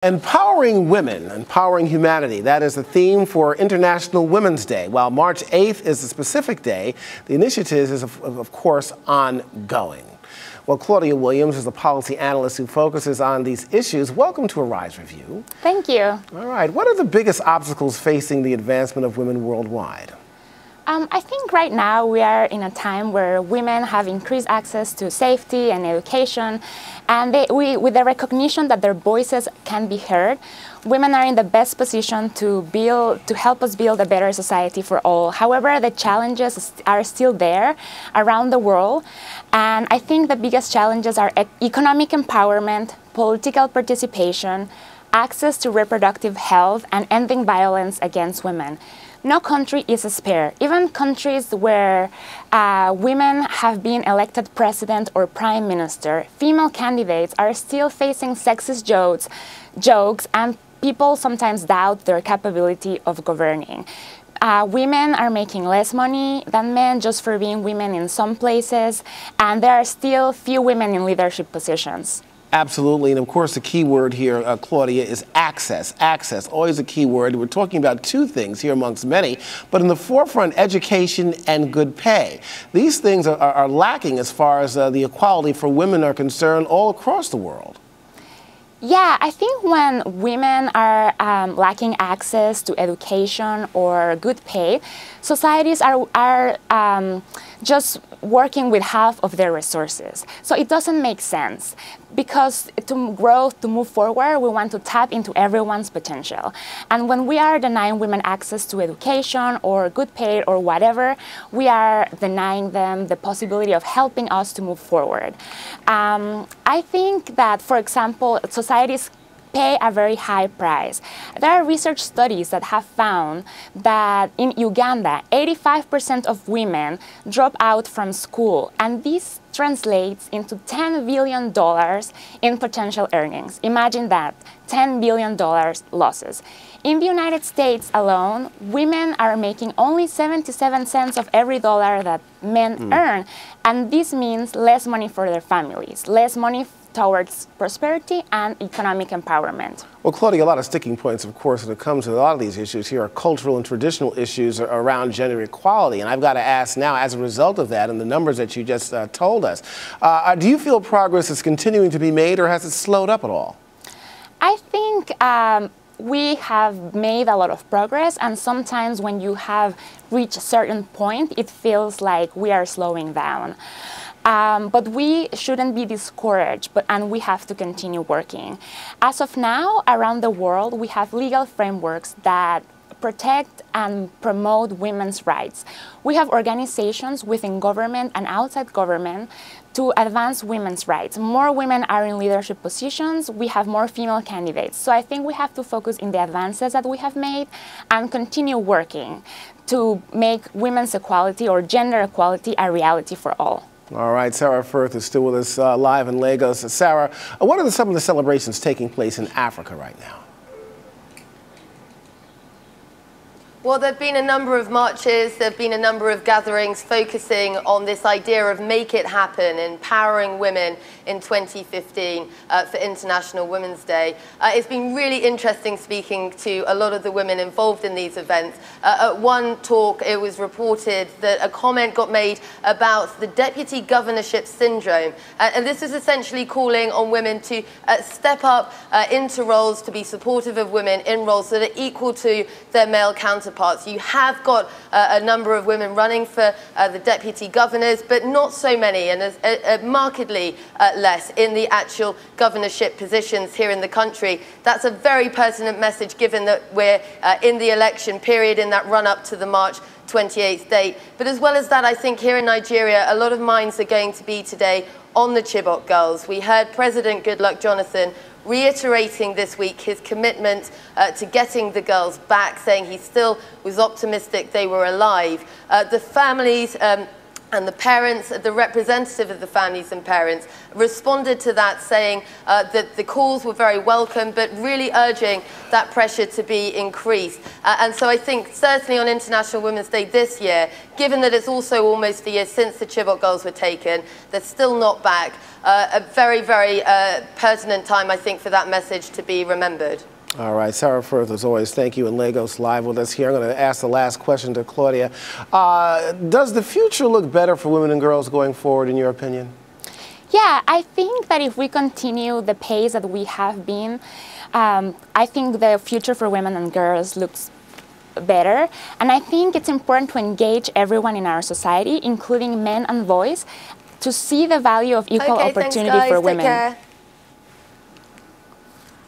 Empowering women, empowering humanity, that is the theme for International Women's Day. While March 8th is a specific day, the initiative is, of course, ongoing. Well, Claudia Williams is a policy analyst who focuses on these issues. Welcome to Orig Review. Thank you. All right. What are the biggest obstacles facing the advancement of women worldwide? I think right now we are in a time where women have increased access to safety and education, and with the recognition that their voices can be heard, women are in the best position to help us build a better society for all. However, the challenges are still there around the world, and I think the biggest challenges are economic empowerment, political participation, access to reproductive health, and ending violence against women. No country is spared. Even countries where women have been elected president or prime minister, female candidates are still facing sexist jokes, and people sometimes doubt their capability of governing. Women are making less money than men just for being women in some places, and there are still few women in leadership positions. Absolutely, and of course the key word here, Claudia, is access. Access, always a key word. We're talking about two things here amongst many, but in the forefront, education and good pay. These things are lacking as far as the equality for women are concerned all across the world. Yeah, I think when women are lacking access to education or good pay, societies are just working with half of their resources. So it doesn't make sense, because to grow, to move forward, we want to tap into everyone's potential. And when we are denying women access to education or good pay or whatever, we are denying them the possibility of helping us to move forward. I think that, for example, societies pay a very high price. There are research studies that have found that in Uganda, 85% of women drop out from school, and this translates into $10 billion in potential earnings. Imagine that, $10 billion losses. In the United States alone, women are making only 77 cents of every dollar that men earn, and this means less money for their families, less money towards prosperity and economic empowerment. Well, Claudia, a lot of sticking points, of course, when it comes to a lot of these issues here are cultural and traditional issues around gender equality. And I've got to ask now, as a result of that and the numbers that you just told us, do you feel progress is continuing to be made, or has it slowed up at all? I think we have made a lot of progress, and sometimes when you have reached a certain point, it feels like we are slowing down. But we shouldn't be discouraged, and we have to continue working. As of now, around the world, we have legal frameworks that protect and promote women's rights. We have organizations within government and outside government to advance women's rights. More women are in leadership positions. We have more female candidates. So I think we have to focus in the advances that we have made and continue working to make women's equality or gender equality a reality for all. All right, Sarah Firth is still with us live in Lagos. Sarah, what are some of the celebrations taking place in Africa right now? Well, there have been a number of marches, there have been a number of gatherings focusing on this idea of make it happen, empowering women in 2015 for International Women's Day. It's been really interesting speaking to a lot of the women involved in these events. At one talk, it was reported that a comment got made about the deputy governorship syndrome. And this is essentially calling on women to step up into roles, to be supportive of women in roles that are equal to their male counterparts. You have got a number of women running for the deputy governors, but not so many, and markedly less in the actual governorship positions here in the country. That's a very pertinent message, given that we're in the election period, in that run-up to the March 28th date. But as well as that, I think here in Nigeria, a lot of minds are going to be today on the Chibok girls. We heard President Goodluck Jonathan reiterating this week his commitment to getting the girls back, saying he still was optimistic they were alive. The families And the parents, the representative of the families and parents, responded to that saying that the calls were very welcome, but really urging that pressure to be increased. And so I think certainly on International Women's Day this year, given that it's also almost a year since the Chibok girls were taken, they're still not back, a very, very pertinent time, I think, for that message to be remembered. All right, Sarah Firth, as always, thank you, in Lagos Live with us here. I'm going to ask the last question to Claudia. Does the future look better for women and girls going forward, in your opinion? Yeah, I think that if we continue the pace that we have been, I think the future for women and girls looks better. And I think it's important to engage everyone in our society, including men and boys, to see the value of equal opportunity for women. Take care.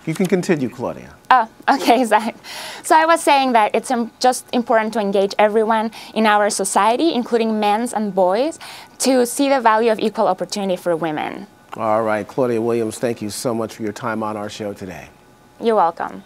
You can continue, Claudia. Oh, okay, so I was saying that it's just important to engage everyone in our society, including men and boys, to see the value of equal opportunity for women. All right, Claudia Williams, thank you so much for your time on our show today. You're welcome.